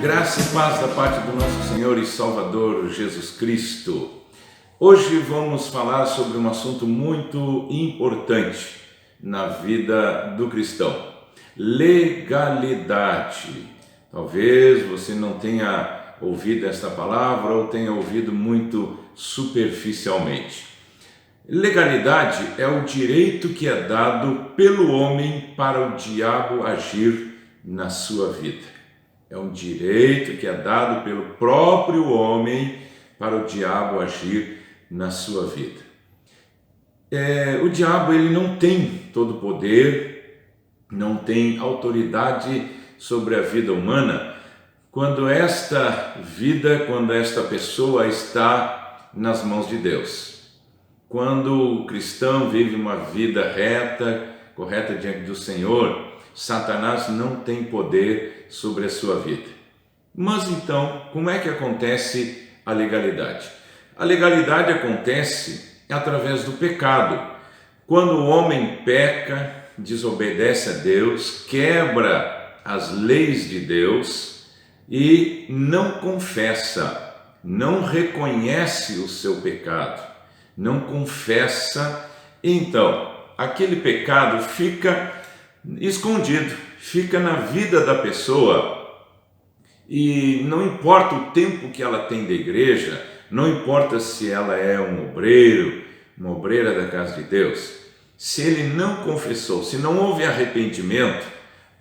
Graça e paz da parte do nosso Senhor e Salvador Jesus Cristo. Hoje vamos falar sobre um assunto muito importante na vida do cristão: legalidade. Talvez você não tenha ouvido esta palavra ou tenha ouvido muito superficialmente. Legalidade é o direito que é dado pelo homem para o diabo agir na sua vida. É um direito que é dado pelo próprio homem para o diabo agir na sua vida. O diabo ele não tem todo o poder, não tem autoridade sobre a vida humana quando esta pessoa está nas mãos de Deus. Quando o cristão vive uma vida reta, correta diante do Senhor, Satanás não tem poder sobre a sua vida. Mas então, como é que acontece a legalidade? A legalidade acontece através do pecado. Quando o homem peca, desobedece a Deus, quebra as leis de Deus e não confessa, não reconhece o seu pecado, não confessa, então aquele pecado fica escondido, fica na vida da pessoa e não importa o tempo que ela tem da igreja, não importa se ela é um obreiro, uma obreira da casa de Deus, se ele não confessou, se não houve arrependimento,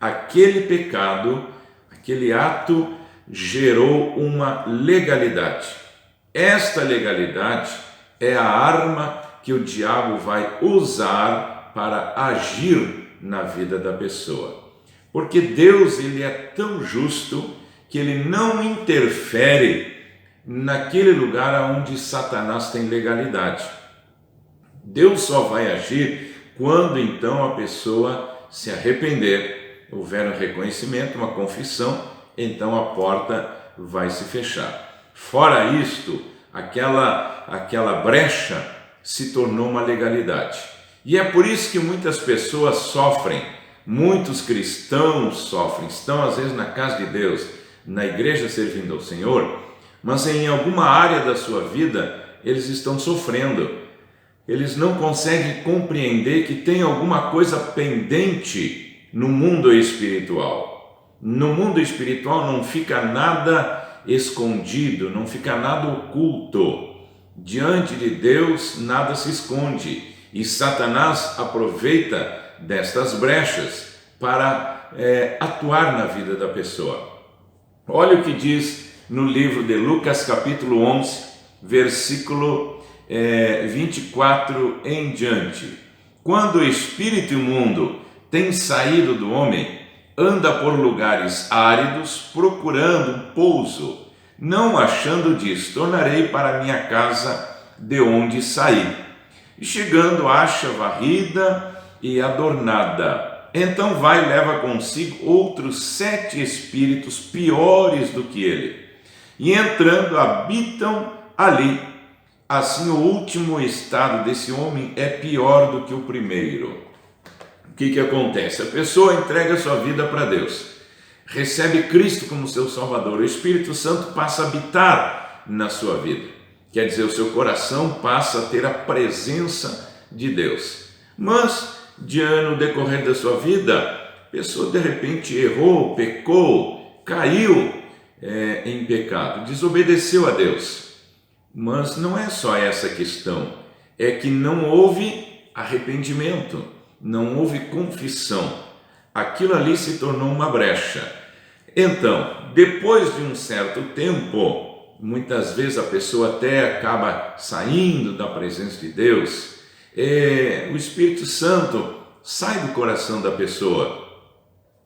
aquele pecado, aquele ato gerou uma legalidade. Esta legalidade é a arma que o diabo vai usar para agir na vida da pessoa. Porque Deus ele é tão justo que ele não interfere naquele lugar onde Satanás tem legalidade. Deus só vai agir quando então a pessoa se arrepender, houver um reconhecimento, uma confissão, então a porta vai se fechar. Fora isto, aquela brecha se tornou uma legalidade. E é por isso que muitas pessoas sofrem, muitos cristãos sofrem, estão às vezes na casa de Deus, na igreja servindo ao Senhor, mas em alguma área da sua vida eles estão sofrendo. Eles não conseguem compreender que tem alguma coisa pendente no mundo espiritual. No mundo espiritual não fica nada escondido, não fica nada oculto. Diante de Deus nada se esconde. E Satanás aproveita destas brechas para atuar na vida da pessoa. Olha o que diz no livro de Lucas capítulo 11, versículo 24 em diante. Quando o espírito imundo tem saído do homem, anda por lugares áridos, procurando um pouso. Não achando disso, tornarei para minha casa de onde saí. E chegando, acha varrida e adornada. Então vai e leva consigo outros 7 espíritos piores do que ele. E entrando, habitam ali. Assim, o último estado desse homem é pior do que o primeiro. O que acontece? A pessoa entrega sua vida para Deus, recebe Cristo como seu Salvador, o Espírito Santo passa a habitar na sua vida. Quer dizer, o seu coração passa a ter a presença de Deus. Mas, no decorrer da sua vida, a pessoa de repente errou, pecou, caiu em pecado, desobedeceu a Deus. Mas não é só essa questão, é que não houve arrependimento, não houve confissão. Aquilo ali se tornou uma brecha. Então, depois de um certo tempo, muitas vezes a pessoa até acaba saindo da presença de Deus, o Espírito Santo sai do coração da pessoa,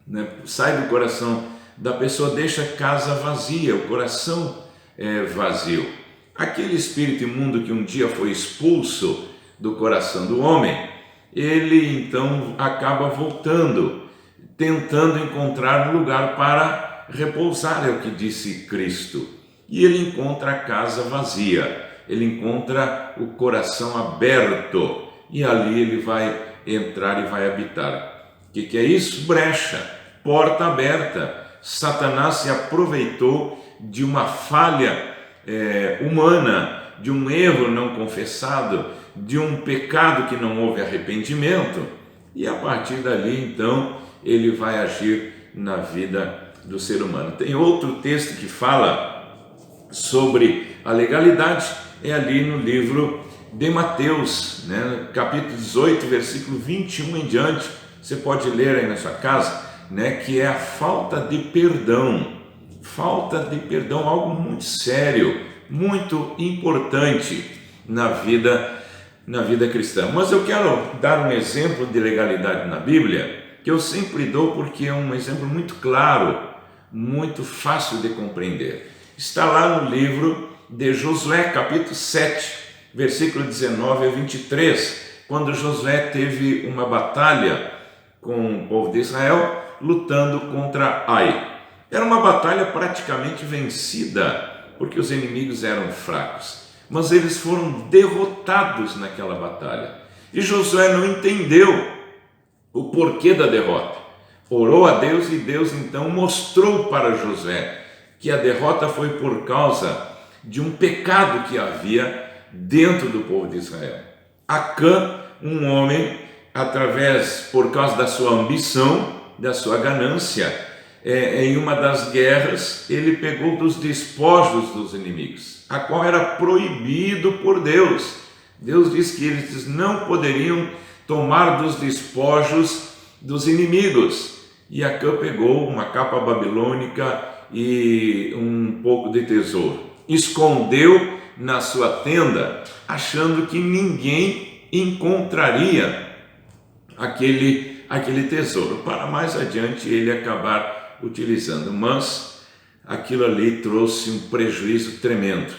né? Sai do coração da pessoa, deixa a casa vazia, o coração vazio. Aquele espírito imundo que um dia foi expulso do coração do homem, ele então acaba voltando, tentando encontrar um lugar para repousar, é o que disse Cristo. E ele encontra a casa vazia, ele encontra o coração aberto, e ali ele vai entrar e vai habitar. O que é isso? Brecha, porta aberta. Satanás se aproveitou de uma falha humana, de um erro não confessado, de um pecado que não houve arrependimento, e a partir dali então ele vai agir na vida do ser humano. Tem outro texto que fala sobre a legalidade, é ali no livro de Mateus, né, capítulo 18, versículo 21 em diante. Você pode ler aí na sua casa, né, que é a falta de perdão. Falta de perdão, algo muito sério, muito importante na vida cristã. Mas eu quero dar um exemplo de legalidade na Bíblia, que eu sempre dou porque é um exemplo muito claro, muito fácil de compreender. Está lá no livro de Josué, capítulo 7, versículo 19 a 23, quando Josué teve uma batalha com o povo de Israel, lutando contra Ai. Era uma batalha praticamente vencida, porque os inimigos eram fracos, mas eles foram derrotados naquela batalha. E Josué não entendeu o porquê da derrota. Orou a Deus e Deus então mostrou para Josué que a derrota foi por causa de um pecado que havia dentro do povo de Israel. Acã, um homem, por causa da sua ambição, da sua ganância, em uma das guerras, ele pegou dos despojos dos inimigos, a qual era proibido por Deus. Deus diz que eles não poderiam tomar dos despojos dos inimigos. E Acã pegou uma capa babilônica e um pouco de tesouro, escondeu na sua tenda, achando que ninguém encontraria aquele tesouro, para mais adiante ele acabar utilizando. Mas aquilo ali trouxe um prejuízo tremendo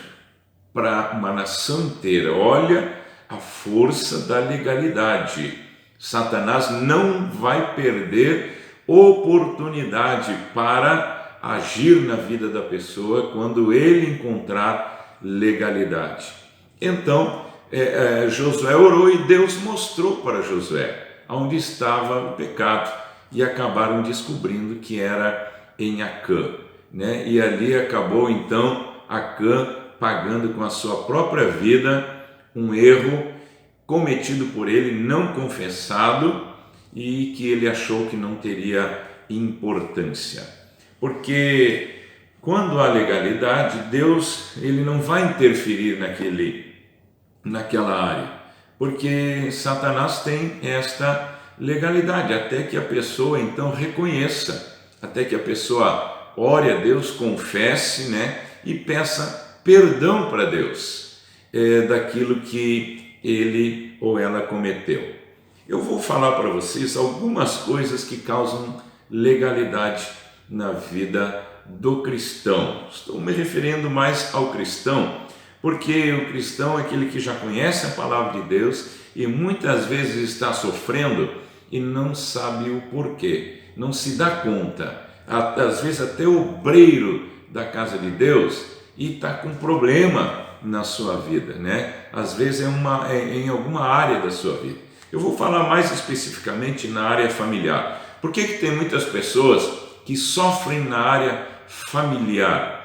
para uma nação inteira. Olha a força da legalidade. Satanás não vai perder oportunidade para agir na vida da pessoa quando ele encontrar legalidade. Então, Josué orou e Deus mostrou para Josué onde estava o pecado, e acabaram descobrindo que era em Acã, né? E ali acabou então Acã pagando com a sua própria vida um erro cometido por ele, não confessado, e que ele achou que não teria importância. Porque quando há legalidade, Deus ele não vai interferir naquela área, porque Satanás tem esta legalidade, até que a pessoa então reconheça, até que a pessoa ore a Deus, confesse, né, e peça perdão para Deus daquilo que ele ou ela cometeu. Eu vou falar para vocês algumas coisas que causam legalidade na vida do cristão. Estou me referindo mais ao cristão, porque o cristão é aquele que já conhece a palavra de Deus e muitas vezes está sofrendo e não sabe o porquê, não se dá conta. Às vezes até obreiro da casa de Deus e está com problema na sua vida, né? Às vezes em alguma área da sua vida. Eu vou falar mais especificamente na área familiar. Por que tem muitas pessoas que sofrem na área familiar?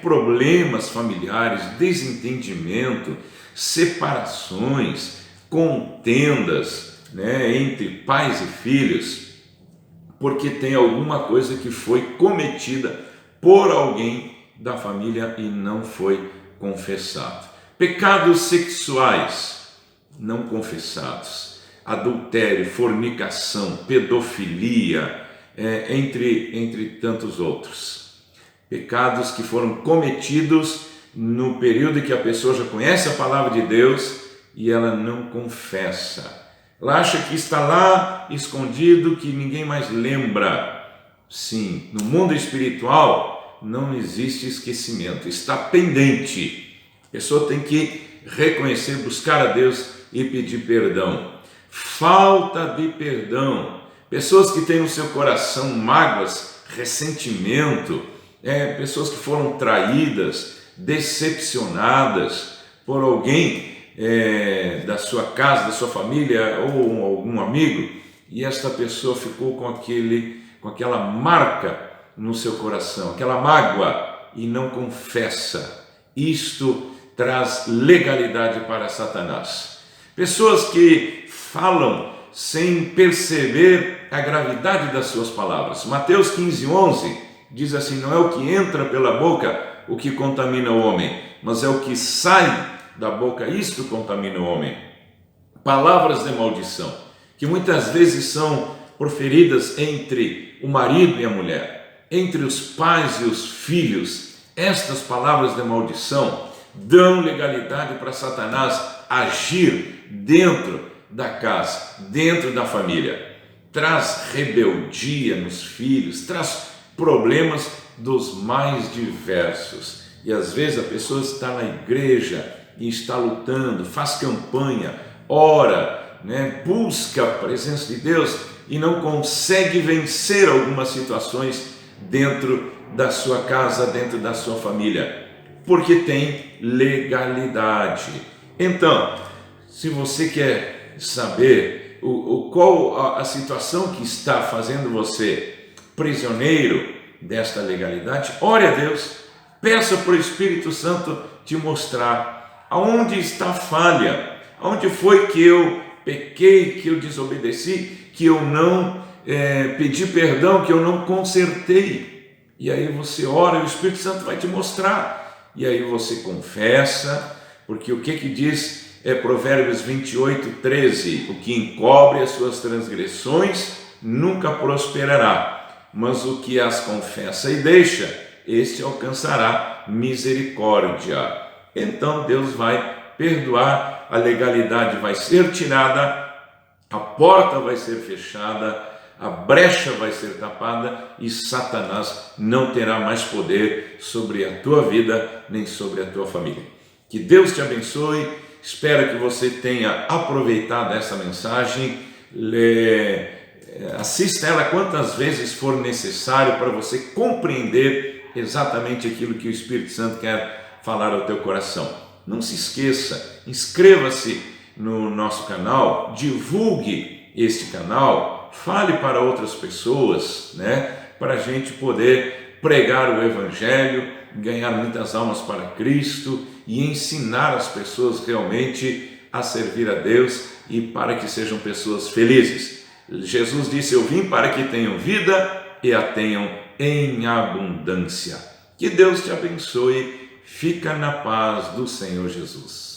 Problemas familiares, desentendimento, separações, contendas, né, entre pais e filhos, porque tem alguma coisa que foi cometida por alguém da família e não foi confessado. Pecados sexuais não confessados, adultério, fornicação, pedofilia, entre tantos outros. Pecados que foram cometidos no período em que a pessoa já conhece a palavra de Deus e ela não confessa. Ela acha que está lá escondido, que ninguém mais lembra. Sim, no mundo espiritual não existe esquecimento, está pendente. A pessoa tem que reconhecer, buscar a Deus e pedir perdão. Falta de perdão. Pessoas que têm no seu coração mágoas, ressentimento, pessoas que foram traídas, decepcionadas por alguém da sua casa, da sua família ou algum amigo, e esta pessoa ficou com aquela marca no seu coração, aquela mágoa, e não confessa. Isto traz legalidade para Satanás. Pessoas que falam sem perceber a gravidade das suas palavras. Mateus 15:11 diz assim: não é o que entra pela boca o que contamina o homem, mas é o que sai da boca, isto contamina o homem. Palavras de maldição, que muitas vezes são proferidas entre o marido e a mulher, entre os pais e os filhos. Estas palavras de maldição dão legalidade para Satanás agir dentro da casa, dentro da família. Traz rebeldia nos filhos, traz problemas dos mais diversos. E às vezes a pessoa está na igreja e está lutando, faz campanha, ora, busca a presença de Deus e não consegue vencer algumas situações dentro da sua casa, dentro da sua família, porque tem legalidade. Então, se você quer saber qual a situação que está fazendo você prisioneiro desta legalidade, ore a Deus, peça para o Espírito Santo te mostrar aonde está a falha, aonde foi que eu pequei, que eu desobedeci, que eu não pedi perdão, que eu não consertei. E aí você ora e o Espírito Santo vai te mostrar. E aí você confessa, porque o que diz Provérbios 28:13? O que encobre as suas transgressões nunca prosperará, mas o que as confessa e deixa, este alcançará misericórdia. Então Deus vai perdoar, a legalidade vai ser tirada, a porta vai ser fechada, a brecha vai ser tapada e Satanás não terá mais poder sobre a tua vida nem sobre a tua família. Que Deus te abençoe, espero que você tenha aproveitado essa mensagem, assista ela quantas vezes for necessário para você compreender exatamente aquilo que o Espírito Santo quer falar ao teu coração. Não se esqueça, inscreva-se no nosso canal, divulgue este canal, fale para outras pessoas, para a gente poder pregar o Evangelho, ganhar muitas almas para Cristo e ensinar as pessoas realmente a servir a Deus e para que sejam pessoas felizes. Jesus disse: eu vim para que tenham vida e a tenham em abundância. Que Deus te abençoe, fica na paz do Senhor Jesus.